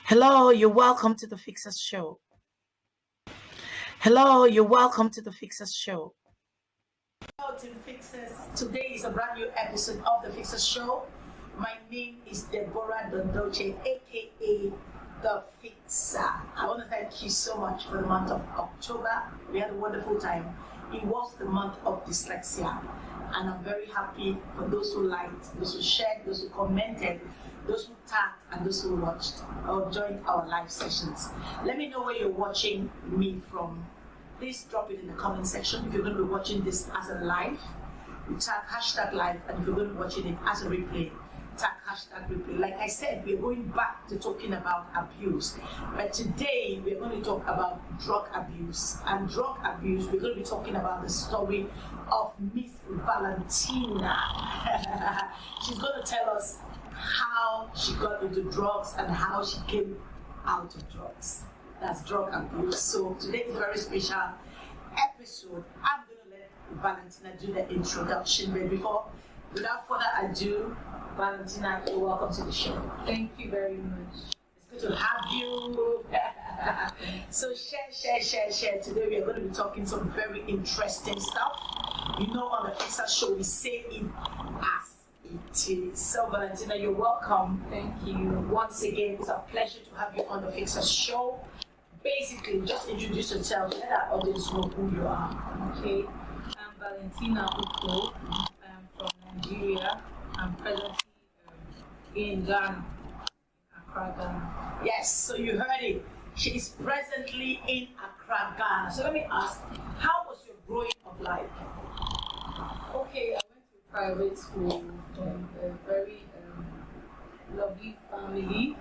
Hello, you're welcome to the Fixers Show. Hello, you're welcome to the Fixers Show. Hello to the Fixers. Today is a brand new episode of the Fixers Show. My name is Deborah Dondoche, aka the Fixer. I want to thank you so much for the month of October. We had a wonderful time. It was the month of dyslexia, and I'm very happy for those who liked, those who shared, those who commented, those who tagged, and those who watched or joined our live sessions. Let me know where you're watching me from. Please drop it in the comment section. If you're going to be watching this as a live, you tag hashtag live, and if you're going to be watching it as a replay, tag hashtag replay. Like I said, we're going back to talking about abuse, but today we're going to talk about drug abuse. And drug abuse, we're going to be talking about the story of Miss Valentina. She's going to tell us how she got into drugs and how she came out of drugs. That's drug abuse. So today is a very special episode. I'm going to let Valentina do the introduction, but without further ado, Valentina, you're welcome to the show. Thank you very much. It's good to have you. So share. Today we are going to be talking some very interesting stuff. You know, on the Fixer Show, we say it as it is. So Valentina, you're welcome. Thank you. Once again, it's a pleasure to have you on the Fixer Show. Basically, just introduce yourself. Let our audience know who you are. Okay. I'm Valentina Ukoh. I'm from Nigeria. I'm presently in Ghana, Accra, Ghana. Yes, so you heard it. She is presently in Accra, Ghana. So let me ask, how was your growing up like? Okay, I went to private school in a very lovely family.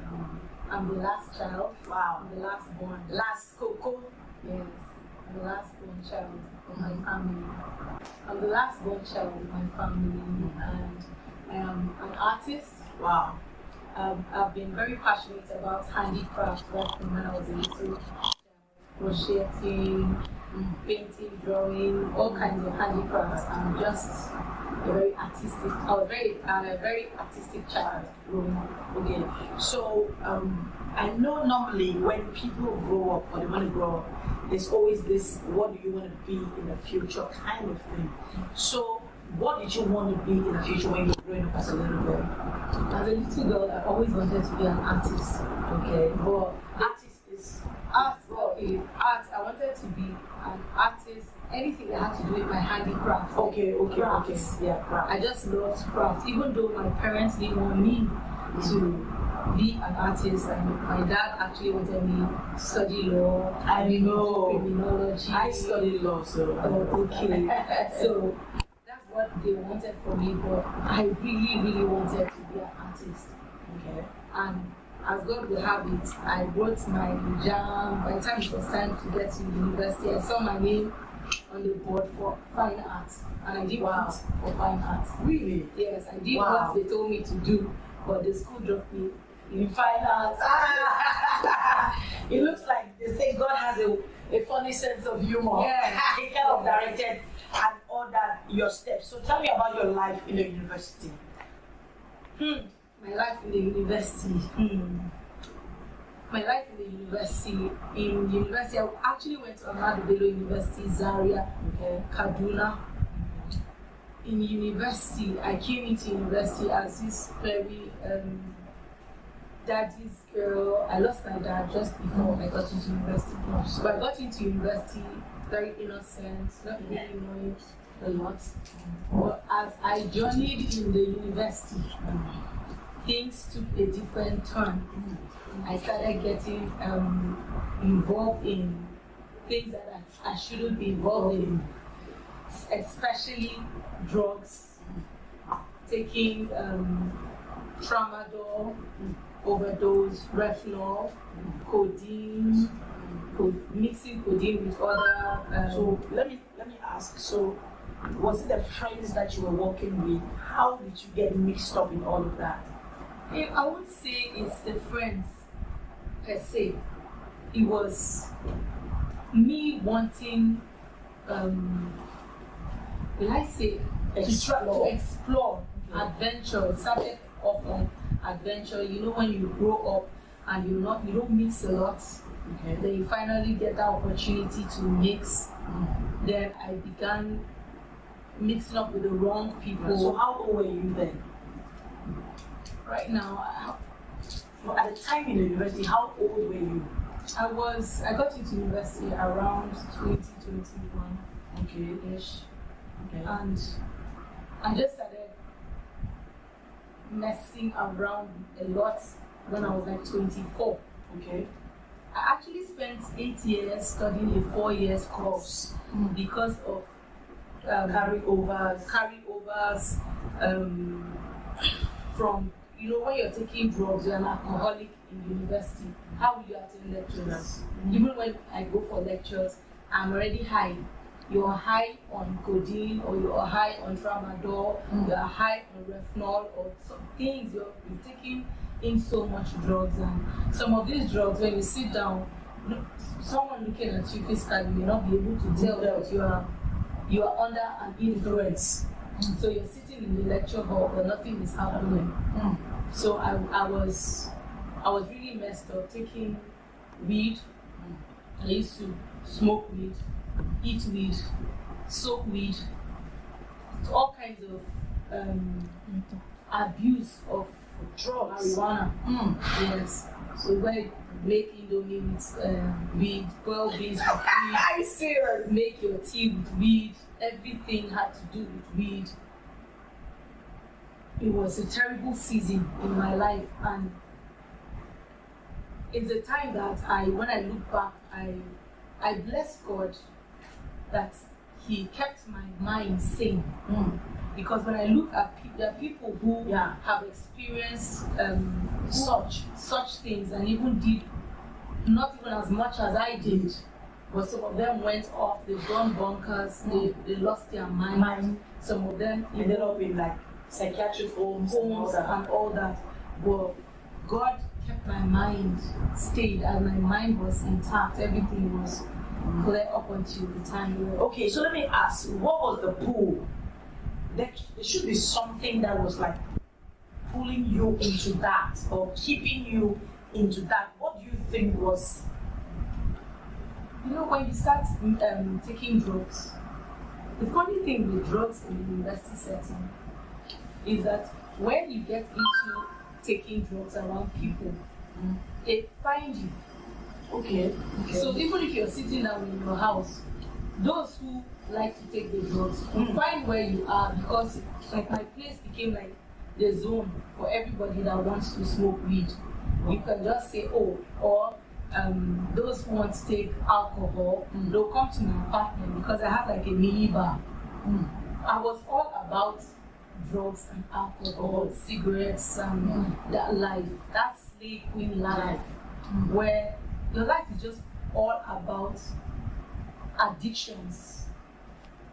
I'm the last child. Wow. I'm the last born. Last Coco. Yes, I'm the last born child of my family. I'm the last born child of my family, and I am an artist. Wow. I've been very passionate about handicraft right from when I was a little child. Crocheting, painting, drawing, all kinds of handicrafts. I'm just a very artistic. I'm a very artistic child growing up. Okay. So I know normally when people grow up or they want to grow up, there's always this "what do you want to be in the future" kind of thing. So what did you want to be in the future when you were growing up as a little girl? As a little girl, I always wanted to be an artist. Okay. But Artist is art, okay, art. I wanted to be an artist. Anything that had to do with my handicraft. okay. Crafts. Yeah, craft. I just loved craft, even though my parents didn't want me to be an artist, and my dad actually wanted me to study law. I know. Criminology. I studied law, so. Oh, okay. So that's what they wanted for me, but I really wanted to be an artist. Okay. And as God will have it, I wrote my JAM. By the time it was time to get to university, I saw my name on the board for fine arts, and I did Wow. it for fine arts. Really? Yes, I did Wow. what they told me to do, but the school dropped me In fine arts. It looks like they say God has a funny sense of humor. Yeah. He kind of directed and ordered your steps. So tell me about your life in the university. My life in the university. My life in the university. In university, I actually went to Ahmadu Bello University, Zaria, Kaduna. In university, I came into university as this very daddy's girl. I lost my dad just before I got into university. But I got into university very innocent, not really knowing a lot. But as I journeyed in the university, things took a different turn. I started getting involved in things that I shouldn't be involved in, especially drugs, taking tramadol, overdose, Refnol, codeine, mixing codeine with other. So let me ask. So was it the friends that you were working with? How did you get mixed up in all of that? I would say it's the friends per se. It was me wanting, will I say, to explore adventure. It started off on adventure. You know, when you grow up and you don't mix a lot. Okay. Then you finally get that opportunity to mix. Then I began mixing up with the wrong people. So how old were you then? Right now, At the time in the university, how old were you? I got into university around 2021. Okay-ish. Okay. And I just started messing around a lot when I was like 24. Okay. I actually spent 8 years studying a 4 years course because of carryovers from, when you're taking drugs, you're an alcoholic in university. How will you attend lectures? Even when I go for lectures, I'm already high. You're high on codeine, or you're high on tramadol, you're high on retinol, or some things. You're taking in so much drugs, and some of these drugs, when you sit down, someone looking at you physically may not be able to tell that you are under an influence. So you're sitting in the lecture hall, but nothing is happening. So I was really messed up, taking weed. I used to smoke weed, eat weed, soak weed, all kinds of abuse of drugs, marijuana. Yes. So when make indomie with weed, boil beans with weed. Are you serious? Make your tea with weed. Everything had to do with weed. It was a terrible season in my life, and it's a time that when I look back, I bless God that He kept my mind sane. Because when I look at there are people who have experienced such things and even did not even as much as I did, but some of them went off, they've gone bonkers, they lost their mind. Some of them ended up in like psychiatric homes and all that. But God kept my mind stayed, and my mind was intact. Everything was clear up until the time. Okay, so let me ask, what was the pull? There should be something that was like pulling you into that or keeping you into that. What do you think was? When you start taking drugs, the funny thing with drugs in the university setting is that when you get into taking drugs around people, they find you. Okay. So even if you're sitting down in your house, those who like to take the drugs will find where you are, because like my place became like the zone for everybody that wants to smoke weed. You can just say, or those who want to take alcohol, they'll come to my apartment because I have like a mini bar. I was all about drugs and alcohol, cigarettes, and that life, that slave queen life, where your life is just all about addictions,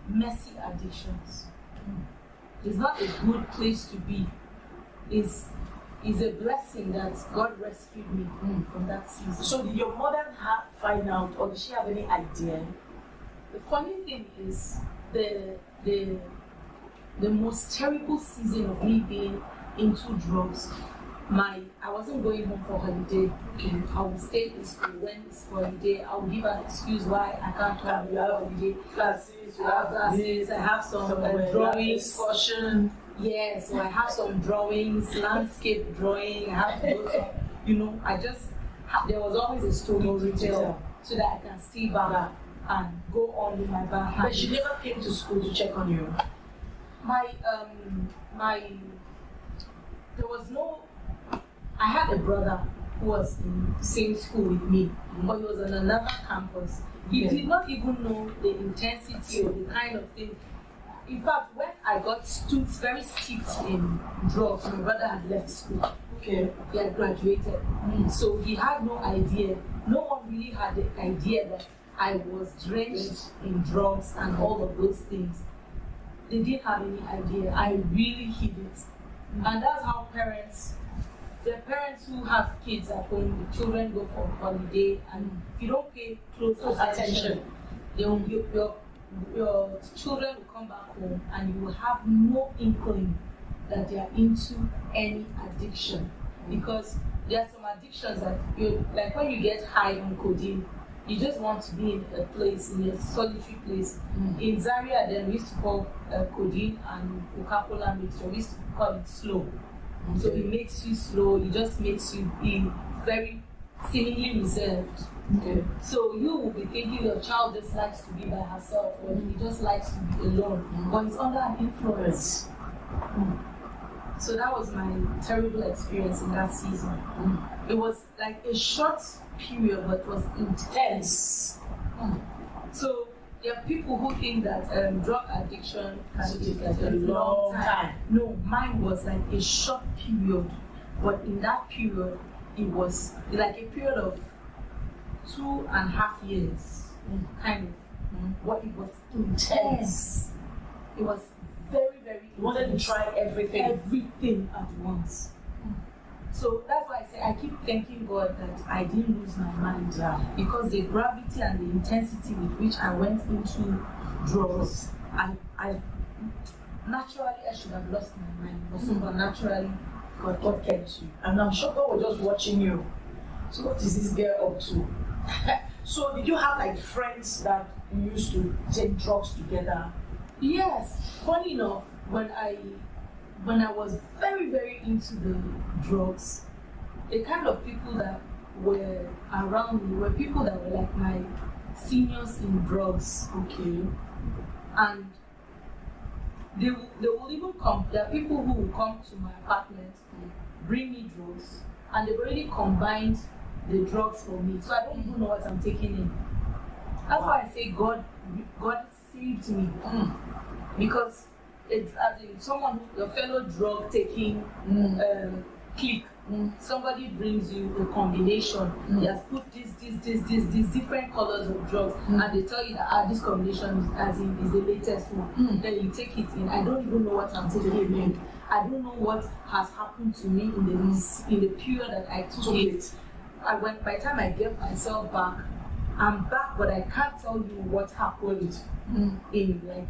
messy addictions. It's not a good place to be. It's a blessing that God rescued me from that season. So did your mother find out, or did she have any idea? The funny thing is, the most terrible season of me being into drugs, I wasn't going home for holiday. I would stay in school when it's holiday. I would give an excuse why I can't come to holiday. Classes, I have some drawings. Discussion. Yes, so I have some drawings, landscape drawing. I have to go there was always a story to tell so that I can stay back and go on with my back. But she never came to school to check on you? I had a brother who was in the same school with me, but he was on another campus. He did not even know the intensity or the kind of thing. In fact, when I got very steeped in drugs, my brother had left school. He had graduated. So he had no idea. No one really had the idea that I was drenched in drugs and all of those things. They didn't have any idea. I really hid it. And that's how the parents who have kids at home, the children go for holiday, and if you don't pay close attention, your children will come back home and you will have no inkling that they are into any addiction. Because there are some addictions that you like when you get high on codeine, you just want to be in a place, in a solitary place. In Zaria, then we used to call codeine and Coca-Cola mixture. We used to call it slow. So it makes you slow. It just makes you be very seemingly reserved. So you will be thinking your child just likes to be by herself, or he just likes to be alone, but he's under an influence. So that was my terrible experience in that season. It was like a short period, but it was intense. So there are people who think that drug addiction can be like a long time. No, mine was like a short period, but in that period, it was like a period of 2.5 years, kind of. But it was intense. It was very, very. You wanted to try everything at once. So that's why I say I keep thanking God that I didn't lose my mind, because the gravity and the intensity with which I went into drugs, I naturally I should have lost my mind, but supernaturally God kept you. And I'm sure God was just watching you. So what is this girl up to? So did you have like friends that you used to take drugs together? Yes. Funny enough, when I was very, very into the drugs, the kind of people that were around me were people that were like my seniors in drugs. And they will even come. There are people who will come to my apartment, bring me drugs, and they've already combined the drugs for me, so I don't even know what I'm taking in. That's why I say God saved me, because as in someone, your fellow drug taking clique, somebody brings you a combination. They have put these different colors of drugs, and they tell you that this combination is the latest one. Then you take it in. I don't even know what I'm taking in. I don't know what has happened to me in the period that I took it. By the time I get myself back, I'm back, but I can't tell you what happened in like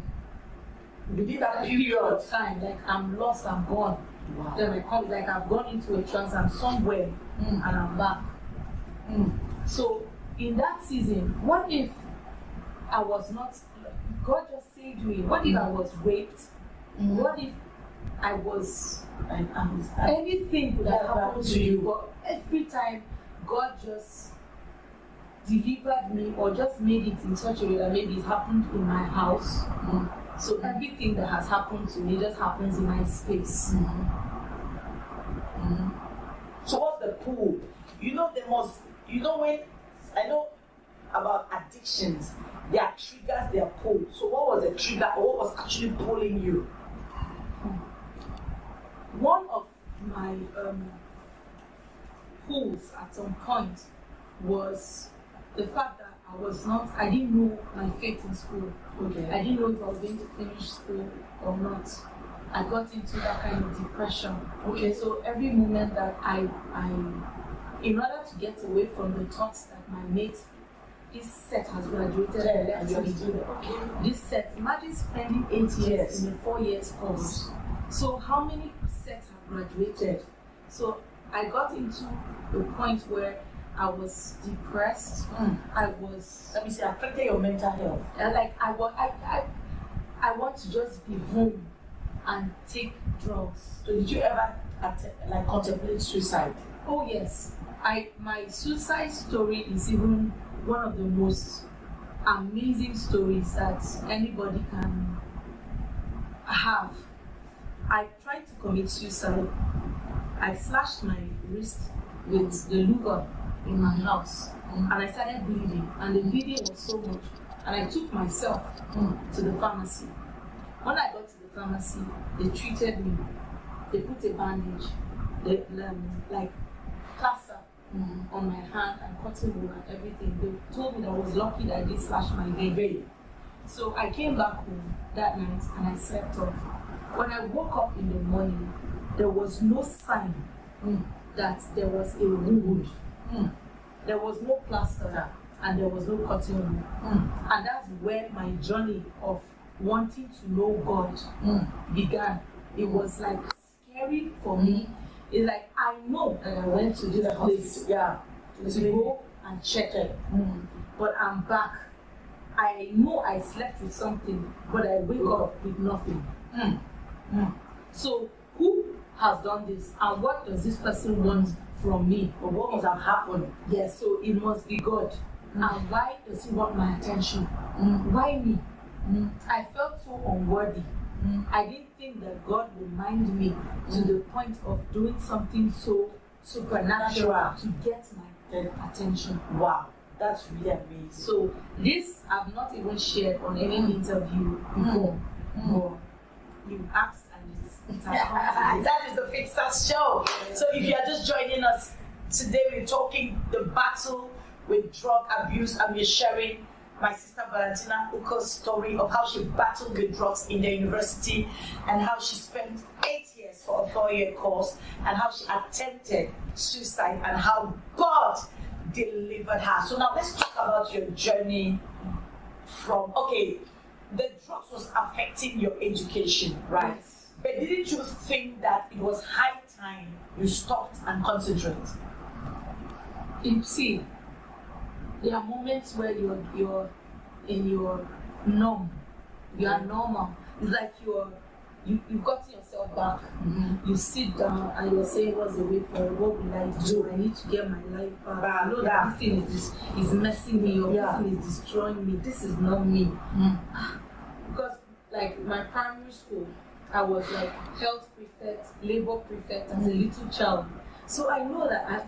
within that period of time. Like I'm lost, I'm gone. Then I come, like I've gone into a trance, I'm somewhere, and I'm back. So in that season, what if I was not? God just saved me. What if I was raped? What if I was? Anything could have happened to you, but every time God just delivered me, or just made it in such a way that maybe it happened in my house. So everything that has happened to me just happens in my space. So what's the pull? When I know about addictions, there are triggers, there are pull. So what was the trigger, or what was actually pulling you? One of my pulls at some point was the fact that I didn't know my fate in school. I didn't know if I was going to finish school or not. I got into that kind of depression. So every moment that in order to get away from the thoughts that my mate, this set has graduated and left me. This set, imagine spending 8 years in a 4 years course. So how many sets have graduated? So I got into a point where I was depressed. I was. Let me say, affected your mental health. I want to just be home and take drugs. So did you ever contemplate suicide? Oh yes. My suicide story is even one of the most amazing stories that anybody can have. I tried to commit suicide. I slashed my wrist with the Luger in my house, and I started bleeding, and the bleeding was so much, and I took myself to the pharmacy. When I got to the pharmacy, they treated me. They put a bandage, like plaster on my hand and cotton wool and everything. They told me that I was lucky that I did slash my vein. So I came back home that night and I slept off. When I woke up in the morning, there was no sign that there was a wound. There was no plaster and there was no cotton wool. And that's where my journey of wanting to know God began. It was like scary for me. It's like I know that I went to this place to go and check it, but I'm back. I know I slept with something, but I wake up with nothing. So who has done this, and what does this person want from me? But what must have happened? Yes, so it must be God. And why does he want my attention? Why me? I felt so unworthy. I didn't think that God would mind me to the point of doing something so supernatural to get my attention. Wow, that's really amazing. So this I've not even shared on any interview before. But you asked and it has come to this. That is the Fixers Show. So if you are just joining us today, we're talking the battle with drug abuse, and we're sharing my sister Valentina Ukoh's story of how she battled with drugs in the university and how she spent 8 years for a 4-year course and how she attempted suicide and how God delivered her. So now let's talk about your journey from, the drugs was affecting your education, right? Yes. But didn't you think that it was high time you stopped and concentrate? You see, there are moments where you're in your norm. You are normal. It's like you've gotten yourself back. You sit down and you're saying, what's the way forward? What will I do? I need to get my life back. I know that this thing is messing me up. This thing is destroying me. This is not me. Because like my primary school, I was like health prefect, labor prefect as a little child. So I know that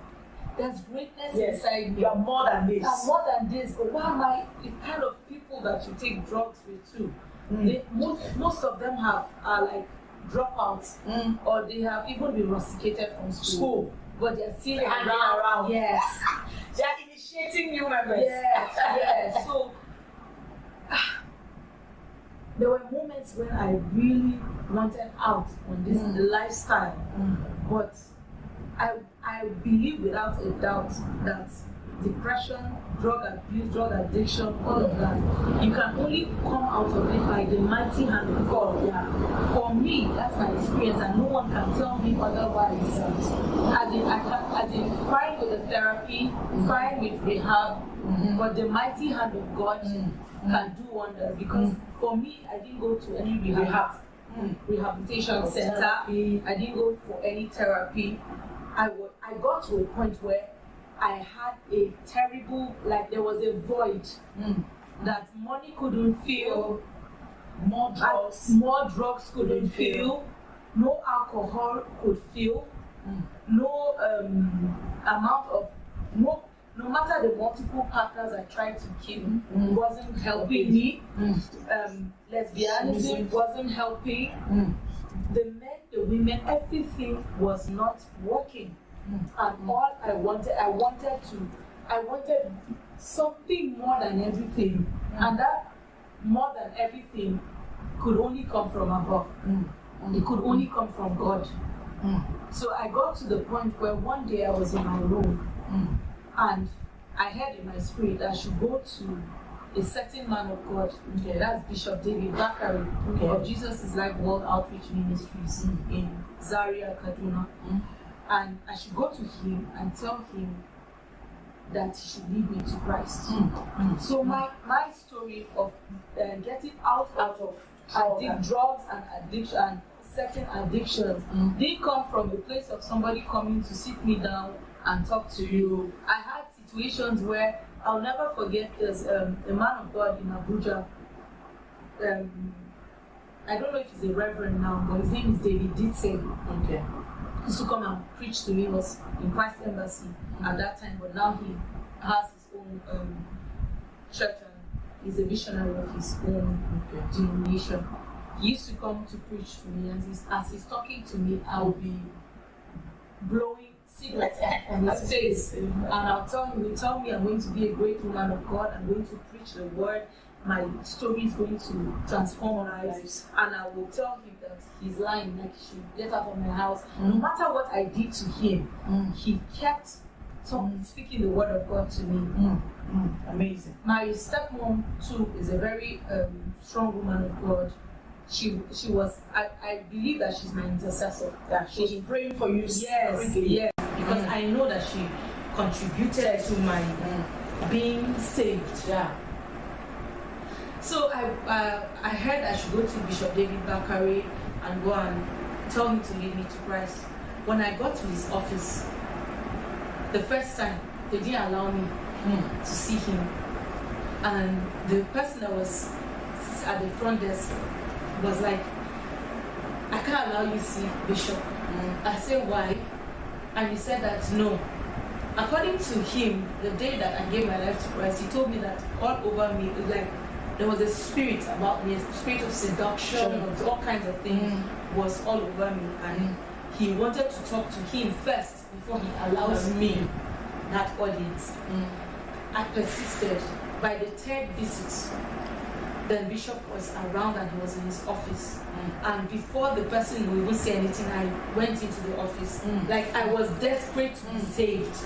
there's greatness inside me. You are more than this. I'm more than this. But why am I the kind of people that you take drugs with too? Most of them are like dropouts, or they have even been rusticated from school. But they're still around. Yes. They are initiating new members. Yes. So there were moments when I really wanted out on this lifestyle, but I believe without a doubt that depression, drug abuse, drug addiction, all of that, you can only come out of it by the mighty hand of God. For me, that's my experience, and no one can tell me otherwise. As in fine with the therapy, fine with rehab, but the mighty hand of God can do wonders. Because for me, I didn't go to any rehabilitation center. I didn't go for any therapy. I got to a point where I had a terrible, like there was a void that money couldn't fill, more drugs couldn't fill, no alcohol could fill, no amount of, no matter the multiple partners I tried to keep, wasn't helping me. Lesbianism wasn't helping. The men, the women, everything was not working. And all I wanted something more than everything. And that more than everything could only come from above. It could only come from God. So I got to the point where one day I was in my room and I heard in my spirit I should go to a certain man of God. That's Bishop David Bakari of Jesus is Life World Outreach Ministries in Zaria, Kaduna. And I should go to him and tell him that he should lead me to Christ. So my story of getting out of drugs and addiction and certain addictions didn't come from a place of somebody coming to sit me down and talk to you. I had situations where I'll never forget. There's a man of God in Abuja. I don't know if he's a reverend now, but his name is David Ditse. He used to come and preach to me. He was in Christ Embassy at that time, but now he has his own church and he's a visionary of his own denomination. He used to come to preach to me, and as he's talking to me, I'll be blowing cigarettes on his face, and I'll tell him, tell me I'm going to be a great woman of God, I'm going to preach the word, my story is going to transform lives, and I will tell him that he's lying, like he should get out of my house. No matter what I did to him, he kept speaking the word of God to me. Amazing. My stepmom too is a very strong woman of God. she was, I believe that she's my intercessor. Yeah, she's praying for you. Yes, yes, because I know that she contributed to my being saved. Yeah. So I heard I should go to Bishop David Bakari and go and tell him to lead me to Christ. When I got to his office, the first time, they didn't allow me to see him. And the person that was at the front desk was like, I can't allow you to see Bishop. I said, why? And he said that no. According to him, the day that I gave my life to Christ, he told me that all over me, like there was a spirit about me, a spirit of seduction, of all kinds of things was all over me. And he wanted to talk to him first before he allows me that audience. I persisted. By the third visit, then Bishop was around and he was in his office. And before the person would even say anything, I went into the office. Like I was desperate to be saved.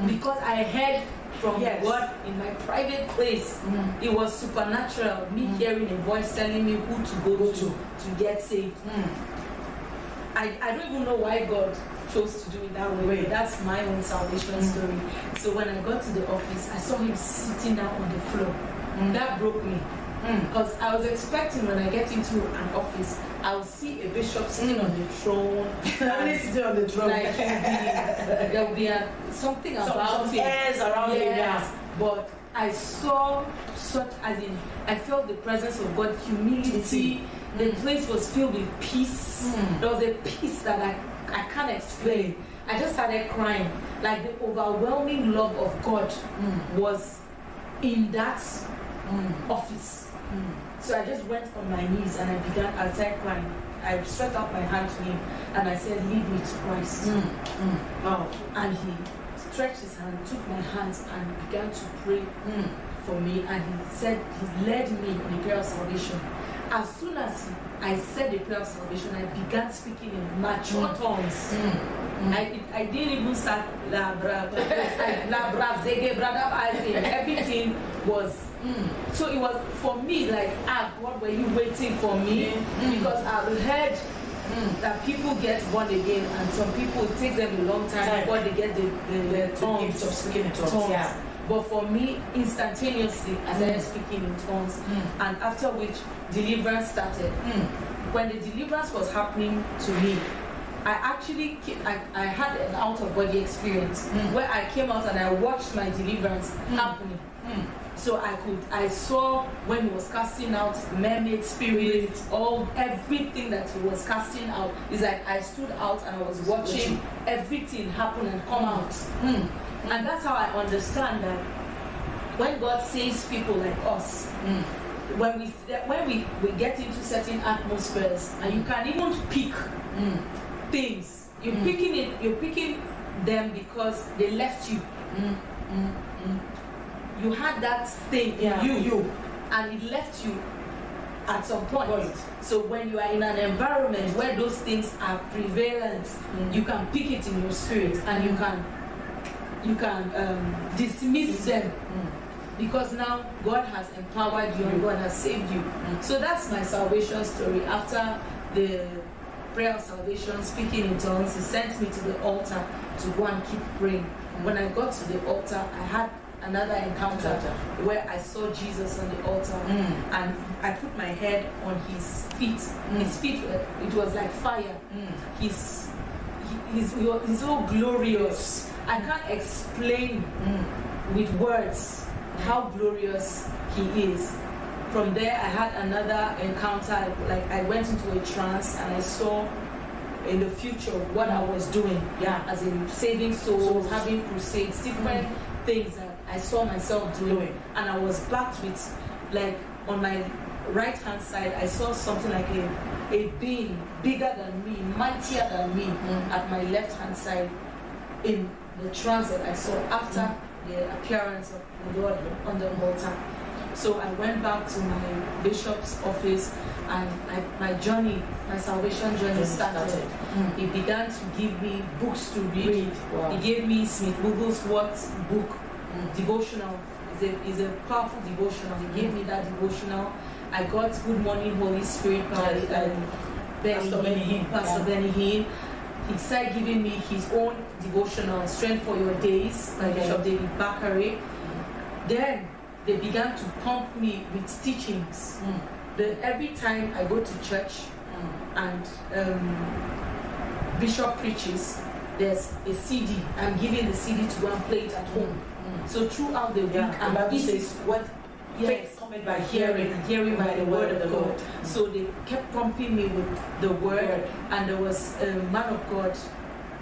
Because I heard from God in my private place. It was supernatural. Me hearing a voice telling me who to go to get saved. I don't even know why God chose to do it that way. That's my own salvation story. So when I got to the office, I saw him sitting down on the floor. That broke me. Because I was expecting when I get into an office, I will see a bishop sitting on the throne. Sitting on the throne. Like there will be something about some it. airs around it. Yeah. But I saw such, as in, I felt the presence of God, humility. The place was filled with peace. There was a peace that I can't explain. I just started crying. Like the overwhelming love of God was in that office. So I just went on my knees and I started crying. I stretched out my hand to him and I said, lead me to Christ. Wow. And he stretched his hand, took my hands and began to pray for me. And he said, he led me in the prayer of salvation. As soon as I said the prayer of salvation, I began speaking in mature tongues. I didn't even start everything was so it was for me like, what were you waiting for me? Because I've heard that people get born again and some people, it takes them a long time before they get the tongues of speaking in tongues. Yeah. But for me, instantaneously, I started speaking in tongues, and after which deliverance started. When the deliverance was happening to me, I had an out-of-body experience where I came out and I watched my deliverance happening. So I saw when he was casting out mermaid spirits, everything that he was casting out. It's like I stood out and I was watching everything happen and come out. And that's how I understand that when God saves people like us, when we get into certain atmospheres and you can even pick things, you're picking them because they left you. You had that thing in you and it left you at some point. So when you are in an environment where those things are prevalent, you can pick it in your spirit and you can dismiss them because now God has empowered you and God has saved you. So that's my salvation story. After the prayer of salvation, speaking in tongues, he sent me to the altar to go and keep praying. When I got to the altar, I had another encounter where I saw Jesus on the altar and I put my head on his feet. His feet, it was like fire. He's so glorious. I can't explain with words how glorious he is. From there, I had another encounter. Like I went into a trance and I saw in the future what I was doing. As in saving souls, having crusades, different things that I saw myself doing. And I was backed with, like on my right hand side, I saw something like a being bigger than me, mightier than me at my left hand side in the trance that I saw after the appearance of the Lord on the altar. So I went back to my bishop's office and my journey, my salvation journey started. He began to give me books to read. He gave me Smith Wigglesworth's book, devotional. It's a powerful devotional. He gave me that devotional I got Good Morning Holy Spirit by Pastor Benny Hinn. He started giving me his own devotional, Strength for Your Days by Bishop David Bakare. Then they began to pump me with teachings. Every time I go to church and Bishop preaches, there's a CD. I'm giving the CD to go and play it at home. So throughout the week, and Bible says what faith cometh by hearing, and hearing by the word of God. So they kept pumping me with the word, and there was a man of God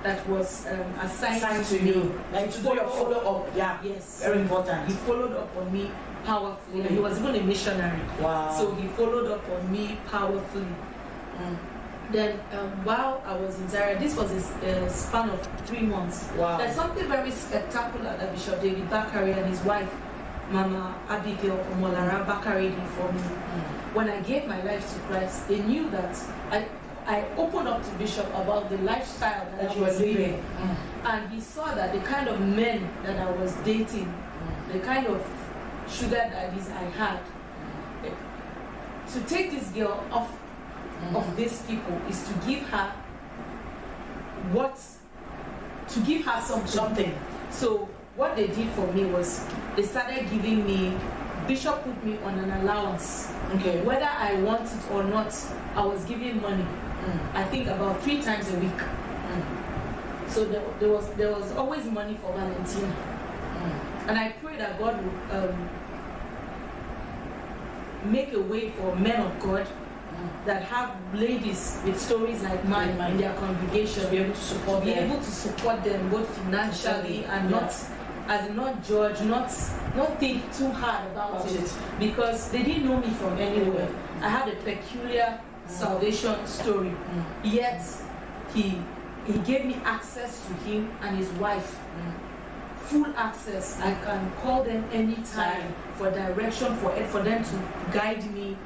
that was assigned to me, like to do your follow up. Yes, very important. He followed up on me powerfully. He was even a missionary. Wow. So he followed up on me powerfully. Then while I was in Zaria, this was a span of 3 months. Wow. There's something very spectacular that Bishop David Bakare and his wife, Mama Abigail Omolara Bakare, did for me. When I gave my life to Christ, they knew that I opened up to Bishop about the lifestyle that I was living. And he saw that the kind of men that I was dating, the kind of sugar daddies I had, to take this girl off of these people is to give her something. So what they did for me was they started giving me, Bishop put me on an allowance. Okay. Whether I want it or not, I was giving money. I think about 3 times a week. So there was always money for Valentina. And I pray that God would make a way for men of God that have ladies with stories like mine in their congregation, be able to support them both financially and not judge, not think too hard about it, because they didn't know me from anywhere. I had a peculiar salvation story, yet he gave me access to him and his wife, full access. I can call them anytime for direction, for them to guide me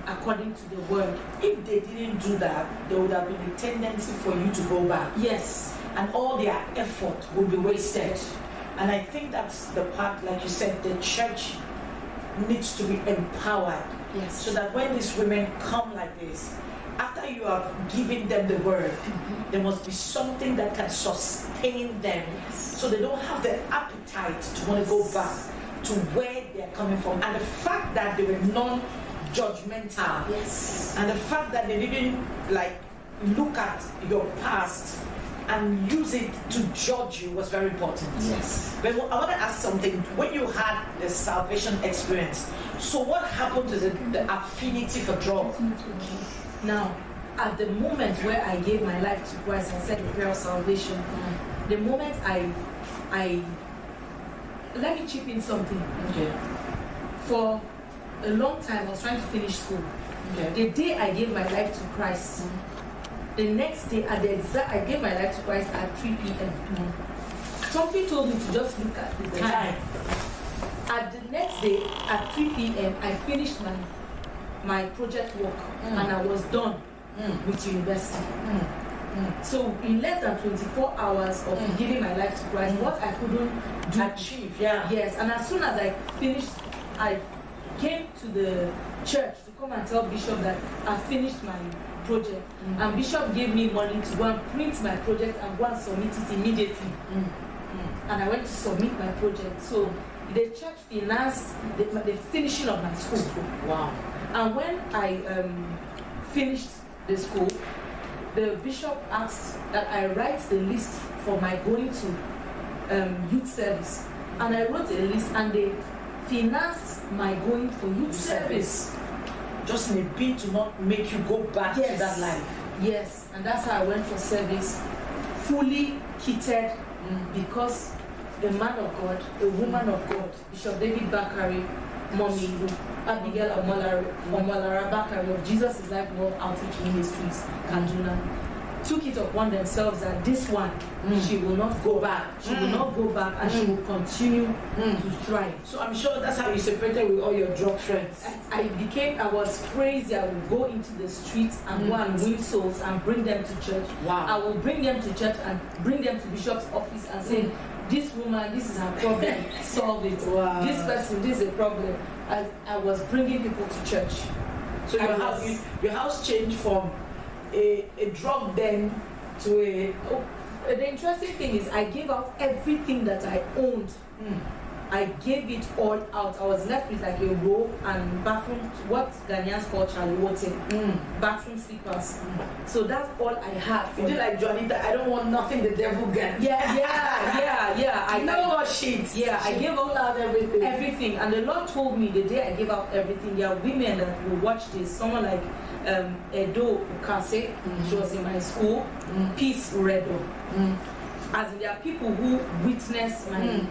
according to the word. If they didn't do that, there would have been a tendency for you to go back. Yes. And all their effort would be wasted. And I think that's the part, like you said, the church needs to be empowered. Yes. So that when these women come like this, after you have given them the word, there must be something that can sustain them, so they don't have the appetite to want to go back to where they're coming from. And the fact that they were non-judgmental, and the fact that they didn't look at your past and use it to judge you was very important. Yes. But I want to ask something. When you had the salvation experience, so what happened to the affinity for drugs? Now, at the moment where I gave my life to Christ and said the prayer of salvation, the moment I let me chip in something. Okay. For a long time, I was trying to finish school. Okay. The day I gave my life to Christ, the next day I gave my life to Christ at 3 p.m. Something told me to just look at the time. At the next day at 3 p.m. I finished my project work and I was done with university. So in less than 24 hours of giving my life to Christ, what I couldn't achieve, yes. And as soon as I finished, I came to the church to come and tell Bishop that I finished my project. And Bishop gave me money to go and print my project and go and submit it immediately. And I went to submit my project. So the church financed the finishing of my school. Wow. And when I finished the school, the bishop asked that I write the list for my going to youth service. And I wrote a list and they financed my going for youth service. Just in a bid to not make you go back to that life. Yes, and that's how I went for service, fully kitted, because a man of God, a woman of God, Bishop David Bakare, Mommy Abigail Omolara Bakare of Jesus is Life World Outreach Ministries, Kaduna, took it upon themselves that this one, she will not go back. She will not go back, and she will continue to thrive. So I'm sure that's how you separated with all your drug friends. I was crazy. I would go into the streets and go and win souls and bring them to church. Wow. I will bring them to church and bring them to Bishop's office and say, this woman, this is her problem, solve it. Wow. This person, this is a problem. I was bringing people to church. So your house changed from a drug den to a. The interesting thing is, I gave out everything that I owned. I gave it all out. I was left with like a robe and bathroom, what Ghanaians call chalowote, bathroom slippers. So that's all I had. You did like Juanita, I don't want nothing the devil gets. Yeah. I know what shit. Yeah, I gave out everything. Everything. And the Lord told me the day I gave out everything, there are women that will watch this. Someone like Edo Ukase, she was in my school, Peace Uredo. As in, there are people who witness my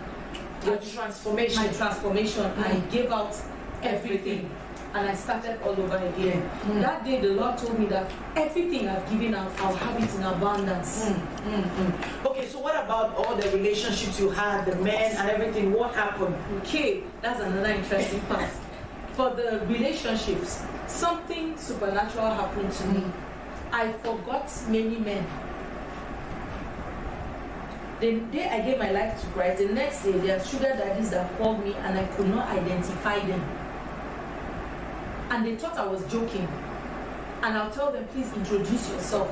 transformation. I gave out everything and I started all over again. That day the Lord told me that everything I've given out, I'll have it in abundance. Okay, so what about all the relationships you had, the men and everything? What happened? Okay, that's another interesting part. For the relationships, something supernatural happened to me. I forgot many men. The day I gave my life to Christ, the next day there are sugar daddies that called me and I could not identify them. And they thought I was joking. And I'll tell them, please introduce yourself.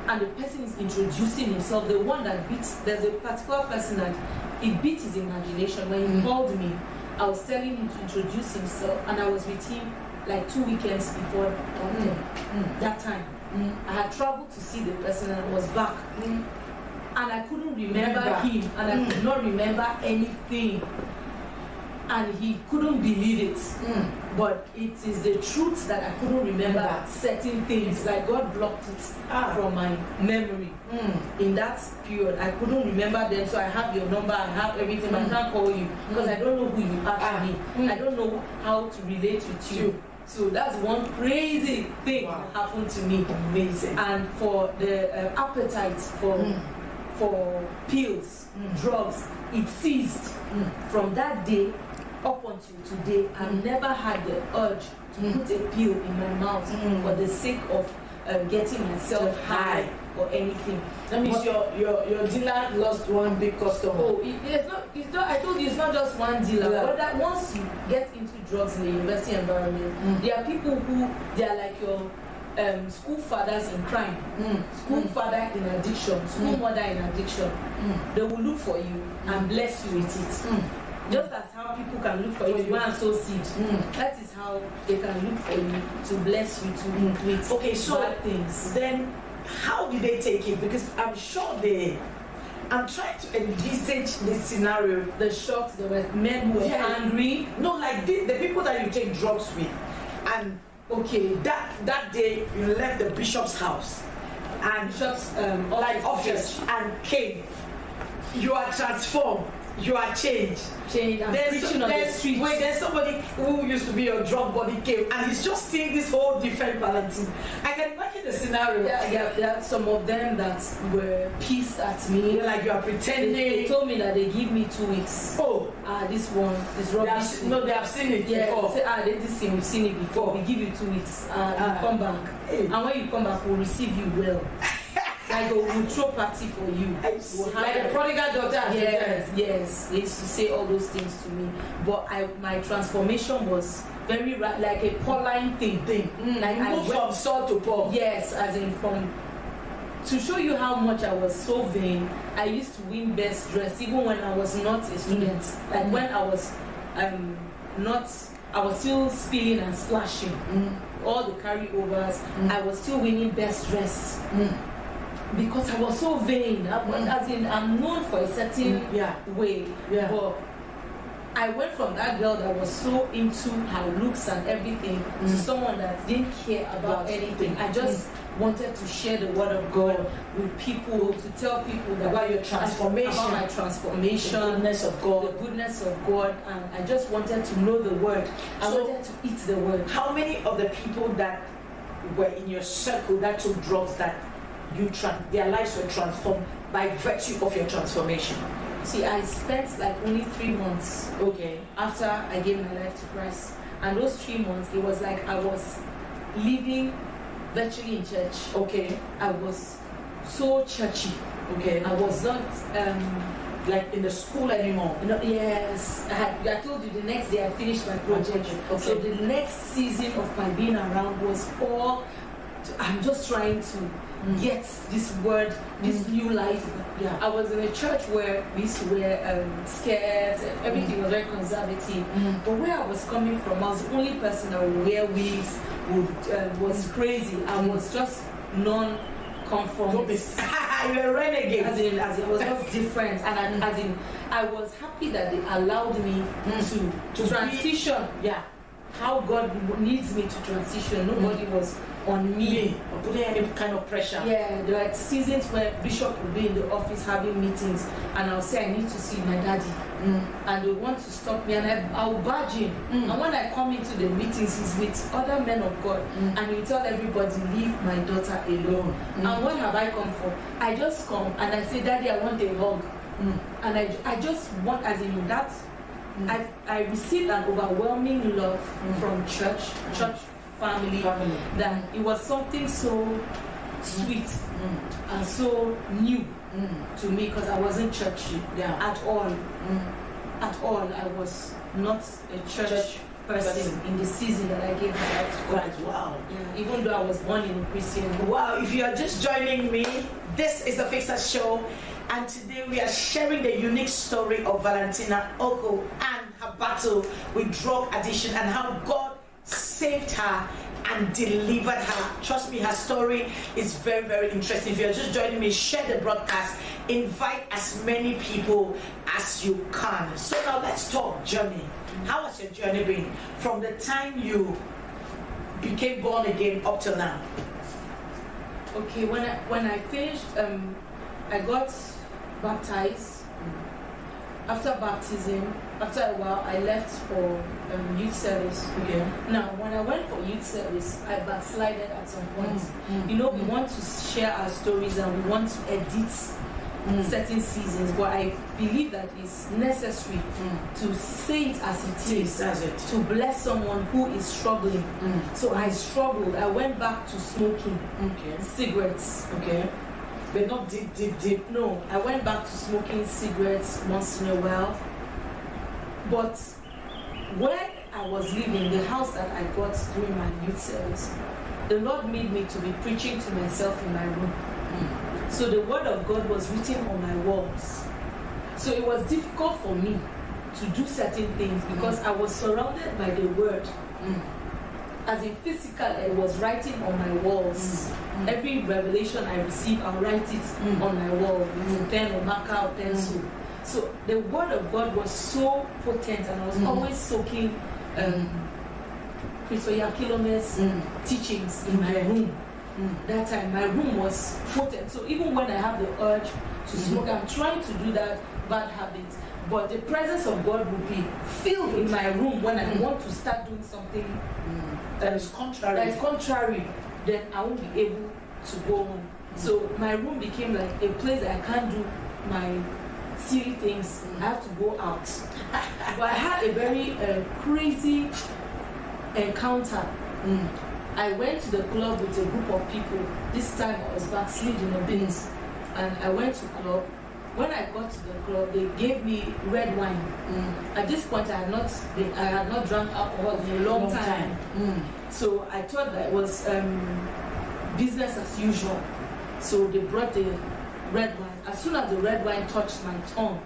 And the person is introducing himself. The one that beats, there's a particular person that it beat his imagination. When he called me, I was telling him to introduce himself, and I was with him like 2 weekends before that time. I had traveled to see the person and I was back. And I couldn't remember him, and I could not remember anything. And he couldn't believe it. But it is the truth that I couldn't remember certain things. Like God blocked it from my memory. In that period, I couldn't remember them. So I have your number, I have everything, but I can't call you because I don't know who you are to me. I don't know how to relate with you. So that's one crazy thing that happened to me. Amazing. And for the appetite for pills, drugs, it ceased. From that day up until today, I've never had the urge to put a pill in my mouth for the sake of getting myself high or anything. That means your dealer lost one big customer. Oh, it's not. I told you, it's not just one dealer. But that once you get into drugs in the university environment, there are people who they are like your school fathers in crime, school father in addiction, school mother in addiction. They will look for you and bless you with it. Just as how people can look for you to go and sow seed, that is how they can look for you to bless you to with bad things. Then how did they take it? Because I'm sure I'm trying to envisage this scenario. The shocks, there were men who were angry. No, like the people that you take drugs with, and that day you left the bishop's house and bishop's office and came. You are transformed. You are changed. Preaching on the streets. Wait, there's somebody who used to be your drug buddy came and he's just seeing this whole different Valentina. I can imagine the scenario. There are some of them that were pissed at me. Like you are pretending. They told me that they give me 2 weeks. This one is rubbish. They have seen it before. They say, this thing, we've seen it before. We give you 2 weeks. You come back. And when you come back, we'll receive you well. Like we'll throw party for you. We'll like a prodigal daughter. Yes. They used to say all those things to me. But my transformation was very like a Pauline thing. Like I moved from Saul to Paul. Yes, as in to show you how much I was so vain. I used to win best dress even when I was not a student. Like when I was I was still spilling and splashing. All the carryovers, I was still winning best dress. Because I was so vain, as in I'm known for a certain way, but I went from that girl that was so into her looks and everything to someone that didn't care about anything. I just wanted to share the word of God with people, to tell people about your transformation, about my transformation, the goodness of God, and I just wanted to know the word. I wanted to eat the word. How many of the people that were in your circle that took drugs that their lives were transformed by virtue of your transformation? See, I spent like only 3 months after I gave my life to Christ, and those 3 months it was like I was living virtually in church. I was so churchy. I was not like in the school anymore? Yes, I told you the next day I finished my project. Okay. So the next season of my being around was all, I'm just trying to get this word, this new life. Yeah. I was in a church where we used to wear skirts, and everything was very conservative. But where I was coming from, I was the only person that would wear wigs, was crazy. I was just non-conformist. You're a renegade. As in, I was just different, and I was happy that they allowed me to transition. Yeah. How God needs me to transition. Nobody was on me or putting any kind of pressure. Yeah, there are seasons where Bishop will be in the office having meetings, and I'll say I need to see my daddy, and they want to stop me, and I'll barge in. And when I come into the meetings, he's with other men of God, and he tell everybody, leave my daughter alone. And what have I come for? I just come and I say, Daddy, I want a hug, and I just want, as in that. I received an overwhelming love from church family, that it was something so sweet and so new to me, because I wasn't churchy at all. At all, I was not a church person in the season that I gave my life to God. Right, wow. Yeah, even though I was born in a Christian home. Wow, if you are just joining me, this is the Fixers Show, and today we are sharing the unique story of Valentina Ukoh and her battle with drug addiction and how God saved her and delivered her. Trust me, her story is very, very interesting. If you're just joining me, share the broadcast, invite as many people as you can. So now let's talk journey. How has your journey been from the time you became born again up till now? Okay, when I finished, I got baptized. After baptism, after a while, I left for youth service. Okay. Now, when I went for youth service, I backslided at some point. You know, we want to share our stories and we want to edit certain seasons, but I believe that it's necessary to say it as it is, to bless someone who is struggling. So I struggled. I went back to smoking cigarettes. Okay. But not deep. No, I went back to smoking cigarettes once in a while. But where I was living, the house that I got during my youth service, the Lord made me to be preaching to myself in my room. So the word of God was written on my walls. So it was difficult for me to do certain things because I was surrounded by the word. As in physical, I was writing on my walls. Every revelation I receive, I'll write it on my wall with a pen or marker or pencil. So the word of God was so potent, and I was always soaking Christopher Yakilome's teachings in my room. That time, my room was potent. So even when I have the urge to smoke, I'm trying to do that bad habit. But the presence of God will be filled in my room when I want to start doing something that is contrary. Then I won't be able to go home. So my room became like a place that I can't do my silly things. I have to go out. But I had a very crazy encounter. I went to the club with a group of people. This time I was backsliding a bit, and I went to club. When I got to the club, they gave me red wine. At this point, I had not drank alcohol in a long time. So I thought that it was business as usual. So they brought the red wine. As soon as the red wine touched my tongue,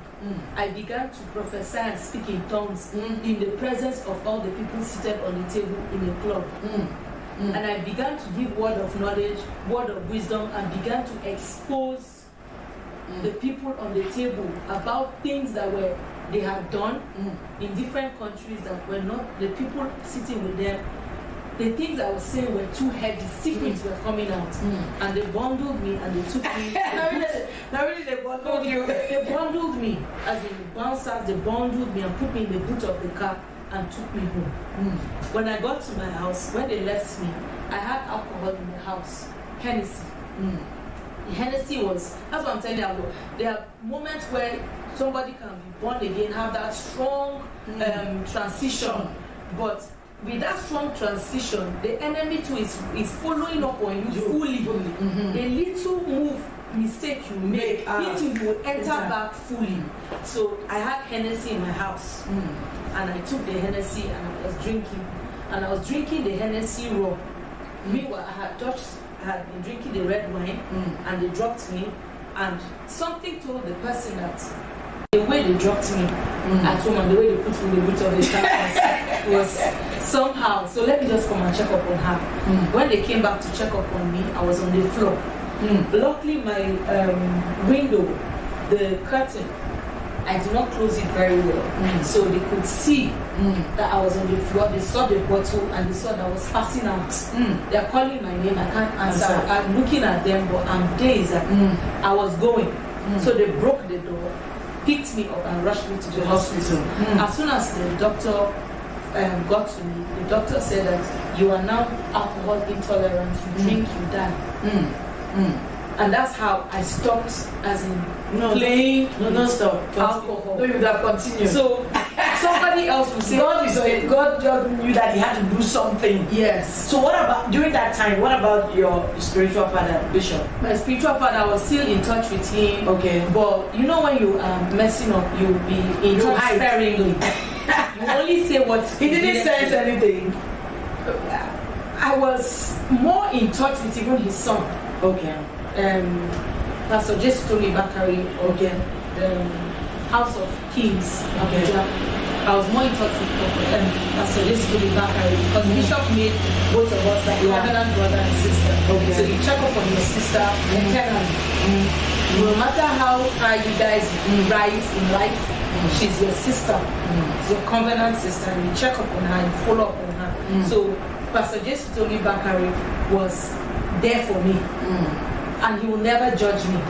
I began to prophesy and speak in tongues in the presence of all the people seated on the table in the club. And I began to give word of knowledge, word of wisdom, and began to expose the people on the table about things that they had done in different countries that were not, the people sitting with them, the things I was saying were too heavy, secrets were coming out. And they bundled me and they took me. Now really they bundled you. They bundled me, as in the bouncers, they bundled me and put me in the boot of the car and took me home. When I got to my house, when they left me, I had alcohol in the house, Hennessy. Hennessy was, that's what I'm telling you, there are moments where somebody can be born again, have that strong transition, but with that strong transition, the enemy too is following up on you fully. A little move mistake you make, you will enter Enter. back fully. So I had Hennessy in my house, and I took the Hennessy and I was drinking, the Hennessy raw. Meanwhile, I had been drinking the red wine, and they dropped me, and something told the person that the way they dropped me at home and the way they put me in the boot of the car was somehow. So let me just come and check up on her. When they came back to check up on me, I was on the floor. Luckily, my window, the curtain, I did not close it very well, so they could see that I was on the floor. They saw the bottle and they saw that I was passing out. They are calling my name. I can't answer. I'm looking at them, but I'm dazed. I was going. So they broke the door, picked me up and rushed me to the hospital. As soon as the doctor got to me, the doctor said that you are now alcohol intolerant. You drink, you die. And that's how I stopped, as in playing. No, stop. Alcohol. No, you would have continued. So somebody else will say, God just knew that he had to do something. yes. So what about during that time? What about your spiritual father, Bishop? My spiritual father, I was still in touch with him. Okay. But you know when you are messing up, you'll be in You touch hide. sparingly. You only say what He didn't sense anything. I was more in touch with even his son. Okay. Pastor Jesutoli Bakari of Okay. the House of Kings, Okay. Abuja. I was more in touch with Pastor Jesutoli Bakari because Bishop made both of us like covenant brother and sister. Okay. So you check up on your sister eternally. No matter how high you guys rise in life, she's your sister. She's your covenant sister, and you check up on her and follow up on her. So Pastor Jesutoli Bakari was there for me. And he will never judge me.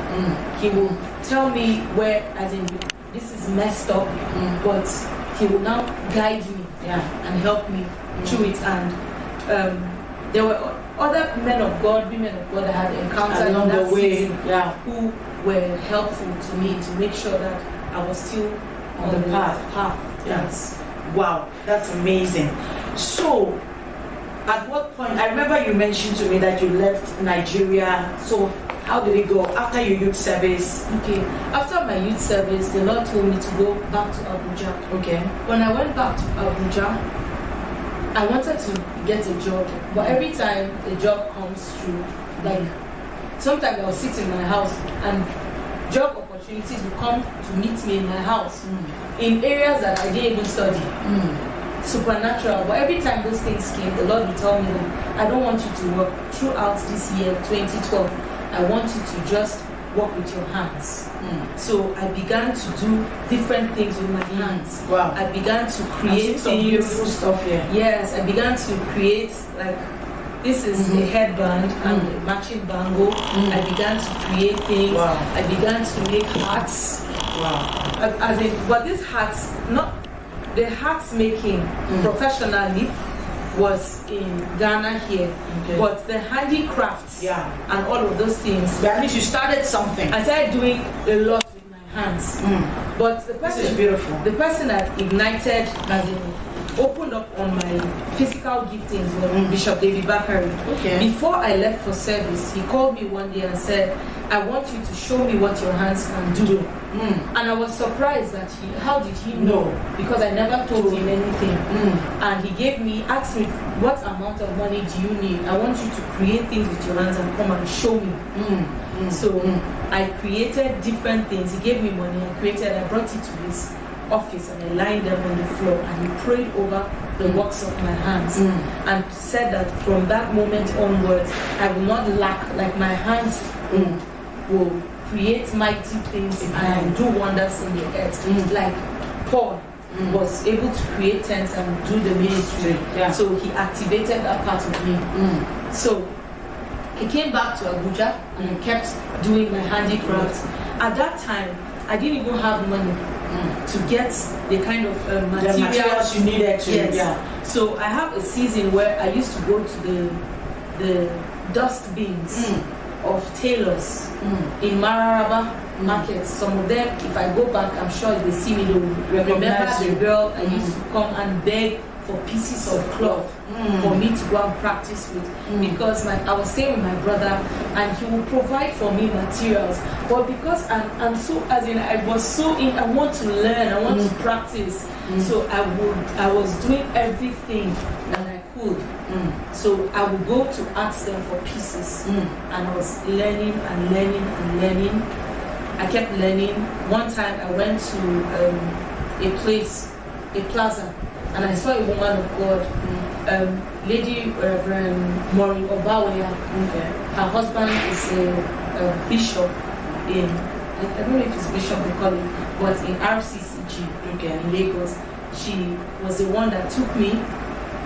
He will tell me where, as in, this is messed up, but he will now guide me and help me through it. And there were other men of God, women of God I had encountered Along in that the way, season who were helpful to me to make sure that I was still on the path. Yes. Wow, that's amazing. So, at what point, I remember you mentioned to me that you left Nigeria. So how did it go after your youth service? Okay, after my youth service, the Lord told me to go back to Abuja. Okay. When I went back to Abuja, I wanted to get a job, but every time the job comes through, like sometimes I will sit in my house and job opportunities will come to meet me in my house in areas that I didn't even study. Supernatural, but every time those things came, the Lord would tell me that I don't want you to work throughout this year 2012. I want you to just work with your hands. So I began to do different things with my hands. Wow. I began to create some beautiful stuff here. Yes, I began to create, like, this is a headband and a matching bangle. I began to create things. Wow. I began to make hats. Wow. But these hats, not the hats making professionally was in Ghana here, but the handicrafts and all of those things. But at least you started something. I started doing a lot with my hands. But the This is person, beautiful. the person that ignited, as in opened up on my physical giftings was Bishop David Bakari. Okay. Before I left for service, he called me one day and said, I want you to show me what your hands can do. And I was surprised that how did he know? Because I never told him anything. And he asked me, what amount of money do you need? I want you to create things with your hands and come and show me. So I created different things. He gave me money. I brought it to his office and I lined them on the floor and he prayed over the works of my hands and said that from that moment onwards I will not lack, like my hands will create mighty things and do wonders in the earth. Like Paul was able to create tents and do the ministry. So he activated that part of me. So he came back to Abuja and kept doing my handicrafts. At that time, I didn't even have money to get the kind of materials you needed to. Yes. So I have a season where I used to go to the dust bins of tailors in Mararaba markets. Some of them, if I go back, I'm sure if they see me, they will remember the girl I used to come and beg for pieces of cloth for me to go and practice with, because I was staying with my brother and he will provide for me materials, but because I'm so, as in, I was so in, I want to learn, I want to practice, so I was doing everything that I could. So I would go to ask them for pieces, and I was learning and learning and learning. I kept learning. One time I went to a plaza, and I saw a woman of God, Lady Reverend Maureen Obawaya. Her husband is a bishop in, I don't know if it's bishop they call it, but in RCCG in Lagos. She was the one that took me.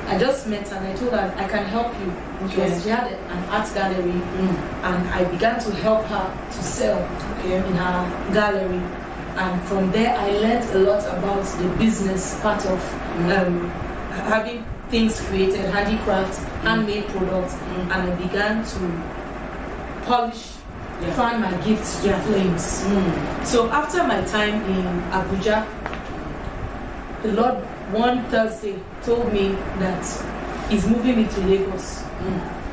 I just met her and I told her I can help you. She had an art gallery, and I began to help her to sell in her gallery. And from there I learned a lot about the business part of having things created, handicrafts, handmade products, and I began to polish, fan my gifts to flames. So after my time in Abuja, the Lord one Thursday told me that He's moving me to Lagos.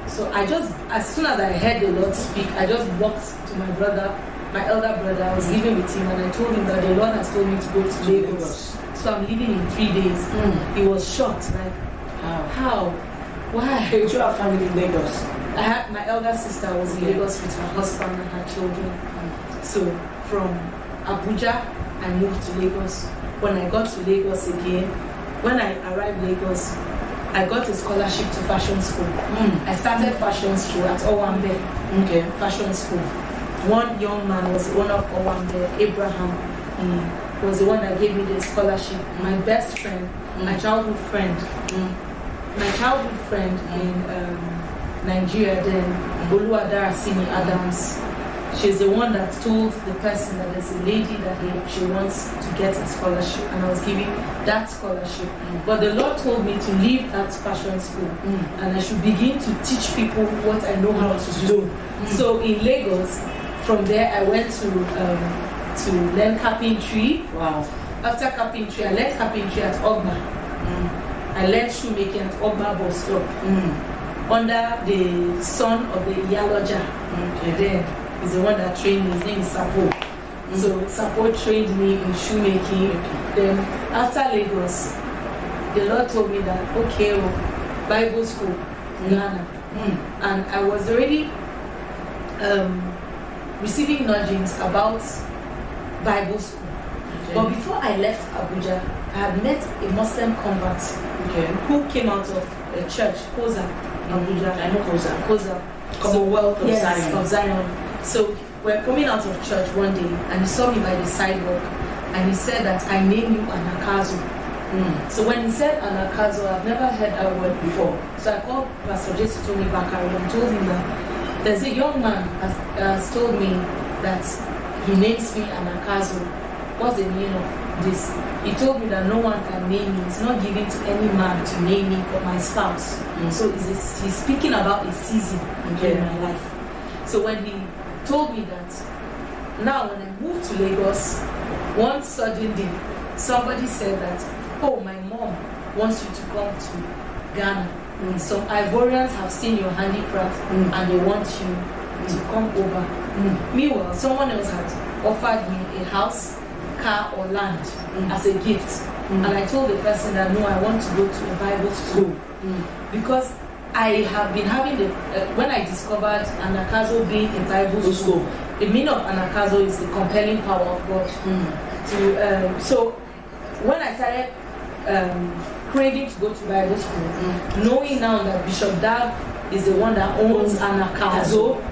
So I just, as soon as I heard the Lord speak, I just walked to my brother, my elder brother. I was living with him, and I told him that the Lord has told me to go to Lagos. So I'm leaving in 3 days. He was shocked, like, how? Why? You have family in Lagos? I had my elder sister was in Lagos with her husband and her children. So from Abuja, I moved to Lagos. When I got to Lagos again, when I arrived Lagos, I got a scholarship to fashion school. I started fashion school at Owambe. Fashion school. One young man was the owner of Owambe, Abraham. He was the one that gave me the scholarship. My best friend, my childhood friend, in Nigeria then, Oluwadara Simi Adams. She's the one that told the person that there's a lady that she wants to get a scholarship, and I was giving that scholarship. But the Lord told me to leave that fashion school and I should begin to teach people what I know how to do. So in Lagos, from there I went to learn carpentry. Wow. After carpentry, I learned carpentry at Ogba. I learned shoemaking at Ogba bus stop under the son of the Iyaloja. Then is the one that trained me. His name is Sapo. So Sapo trained me in shoemaking. Then after Lagos, the Lord told me that Bible school, Ghana, and I was already receiving nudgings about Bible school. But before I left Abuja, I had met a Muslim convert who came out of a church, Koza, Abuja. I know Koza. Commonwealth of Zion. Of Zion. So we're coming out of church one day, and he saw me by the sidewalk, and he said that I name you Anakazo. So when he said Anakazo, I've never heard that word before. So I called Pastor Jesse Tony Bakari and told him that there's a young man has told me that he names me Anakazo. What's the meaning of this? He told me that no one can name me. It's not given to any man to name me but my spouse. So he's speaking about a season in my life. So when he told me that, now when I moved to Lagos, one sudden day, somebody said that, oh, my mom wants you to come to Ghana. Some Ivorians have seen your handicraft and they want you to come over. Meanwhile, someone else had offered me a house, car or land as a gift. And I told the person that no, I want to go to a Bible school. Because I have been having when I discovered Anakazo being a Bible school, the meaning of Anakazo is the compelling power of God. So when I started craving to go to Bible school, knowing now that Bishop Dag is the one that owns Anakazo,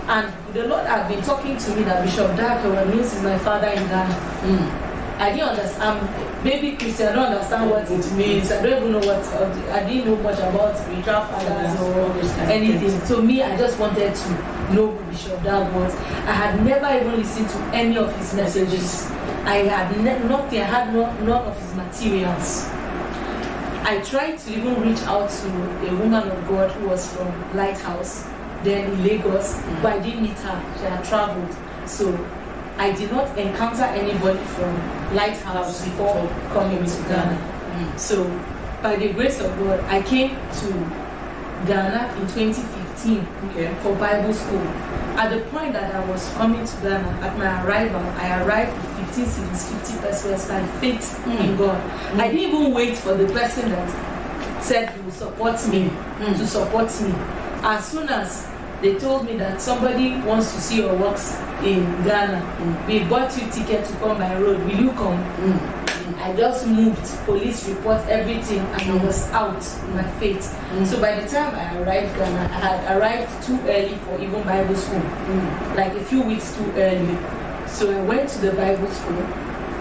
and the Lord had been talking to me that Bishop Dag means is my father in Ghana. I didn't understand, baby Christian, I don't understand what it means. I don't even know what, I didn't know much about spiritual fathers or anything. So me, I just wanted to know who Bishop Dag was. I had never even listened to any of his messages. I had nothing, I had none of his materials. I tried to even reach out to a woman of God who was from Lighthouse, then in Lagos, but I didn't meet her. She had traveled. So I did not encounter anybody from Lighthouse before coming to Ghana. So, by the grace of God, I came to Ghana in 2015 for Bible school. At the point that I was coming to Ghana, at my arrival, I arrived with 15 cities, 50 pesos, by faith in God. I didn't even wait for the person that said he would support me to support me. As soon as they told me that somebody wants to see your works in Ghana, we bought you ticket to come by road, will you come? I just moved, police report, everything, and I was out my faith. So by the time I arrived Ghana, I had arrived too early for even Bible school, like a few weeks too early. So I went to the Bible school,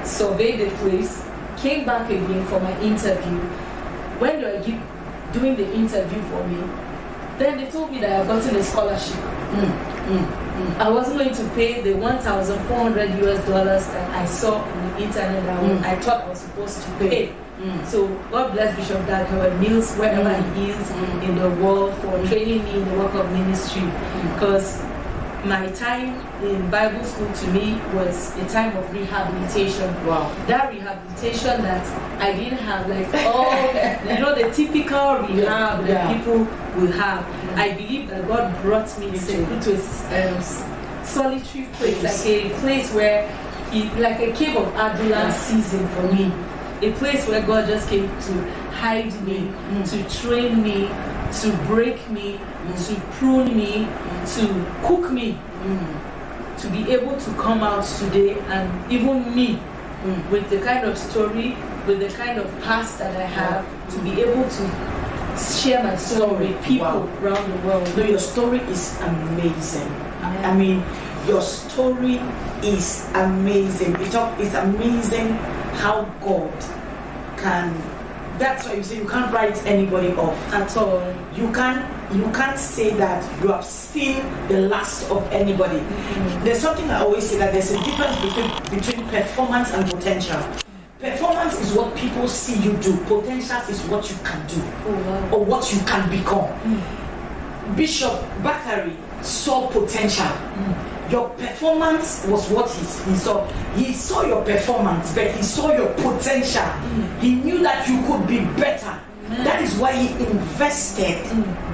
surveyed the place, came back again for my interview. When they were doing the interview for me, then they told me that I had gotten a scholarship. I wasn't going to pay the $1,400 that I saw on the internet that I thought I was supposed to pay. So God bless Bishop Dag Howard Mills wherever he is in the world for training me in the work of ministry, because my time in Bible school to me was a time of rehabilitation. Wow. That rehabilitation that I didn't have, like all the typical rehab that people will have. I believe that God brought me to a solitary place, like a place where like a cave of Adullam season for me. A place where God just came to hide me, to train me, to break me, to prune me, to cook me, to be able to come out today, and even me, with the kind of story, with the kind of past that I have, to be able to share my story with people around the world. No, your story is amazing. I mean, your story is amazing. It's amazing how God can. That's why you say you can't write anybody off At all. You can't say that you have seen the last of anybody. There's something I always say, that there's a difference between performance and potential. Performance is what people see you do. Potential is what you can do, or what you can become. Bishop Bakari saw potential. Your performance was what he saw. He saw your performance, but he saw your potential. He knew that you could be better. That is why he invested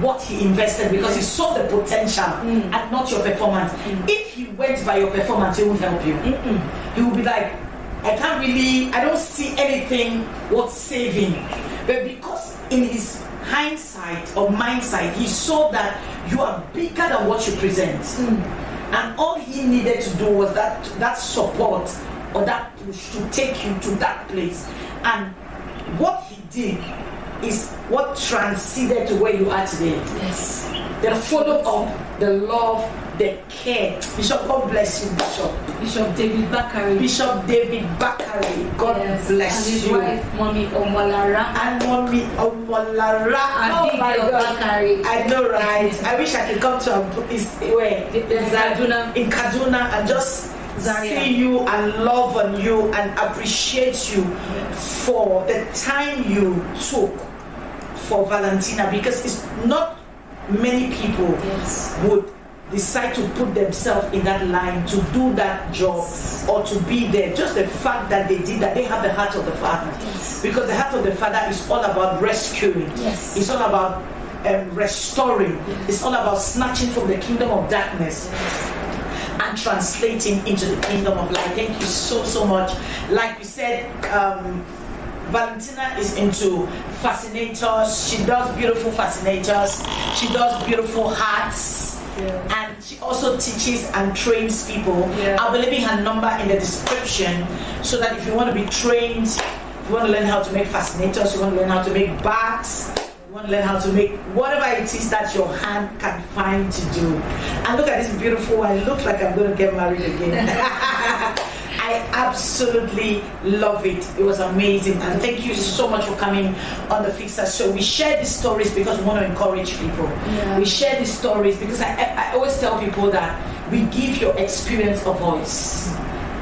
what he invested, because he saw the potential and not your performance. If he went by your performance, he won't help you. He will be like, I don't see anything worth saving. But because in his hindsight or mindsight, he saw that you are bigger than what you present. And all he needed to do was that support or that push to take you to that place. And what he did is what transcended to where you are today. Yes. The follow up, the love, the care. Bishop, God bless you, Bishop. Bishop David Bakari. Bishop David Bakari. God bless and his you. wife, Mommy Omolara. And Mommy Omolara. Oh my God. Bakari. I know, right? I wish I could come to Kaduna. In Kaduna and just Zaria. see you and love on you and appreciate you for the time you took for Valentina, because it's not many people would decide to put themselves in that line to do that job or to be there. Just the fact that they did that, they have the heart of the Father. Because the heart of the Father is all about rescuing. It's all about restoring. It's all about snatching from the kingdom of darkness and translating into the kingdom of light. Thank you so much. Like we said, Valentina is into fascinators. She does beautiful fascinators. She does beautiful hearts. And she also teaches and trains people. I'll be leaving her number in the description, so that if you want to be trained, if you want to learn how to make fascinators, you want to learn how to make bags, you want to learn how to make whatever it is that your hand can find to do. And look at this beautiful one. It looks like I'm going to get married again. I absolutely love it. It was amazing. And thank you so much for coming on the Fixer Show. We share these stories because we want to encourage people. We share these stories because I always tell people that we give your experience a voice.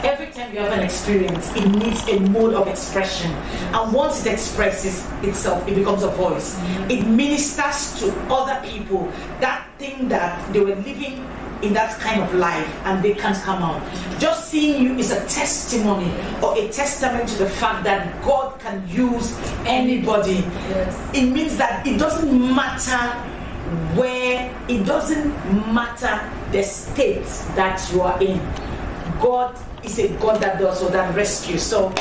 Every time you have an experience, it needs a mode of expression. And once it expresses itself, it becomes a voice. It ministers to other people that thing that they were living in that kind of life and they can't come out. Just seeing you is a testimony or a testament to the fact that God can use anybody. Yes. It means that it doesn't matter where, it doesn't matter the state that you are in. God is a God that does or that rescues. So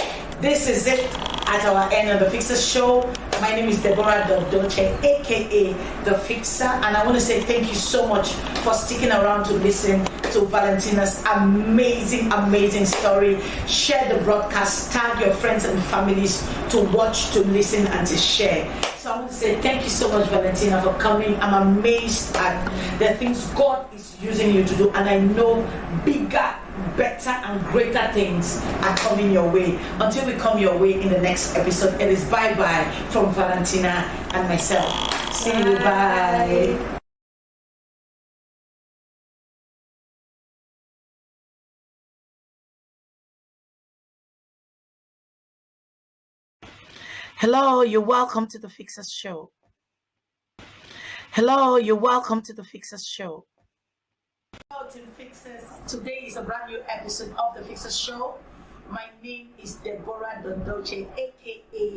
this is it at our end of the Fixers Show. My name is Deborah Dolce, aka The Fixer, and I want to say thank you so much for sticking around to listen to Valentina's amazing story. Share the broadcast, tag your friends and families to watch, to listen, and to share. So I want to say thank you so much, Valentina, for coming. I'm amazed at the things God is using you to do, and I know bigger, better, and greater things are coming your way. Until we come your way in the next episode, it is bye-bye from Valentina and myself. See you, bye. Hello, you're welcome to the Fixers Show. Hello, you're welcome to the Fixers Show. Hello, Team Fixers. Today is a brand new episode of the Fixers Show. My name is Deborah Dondoche, aka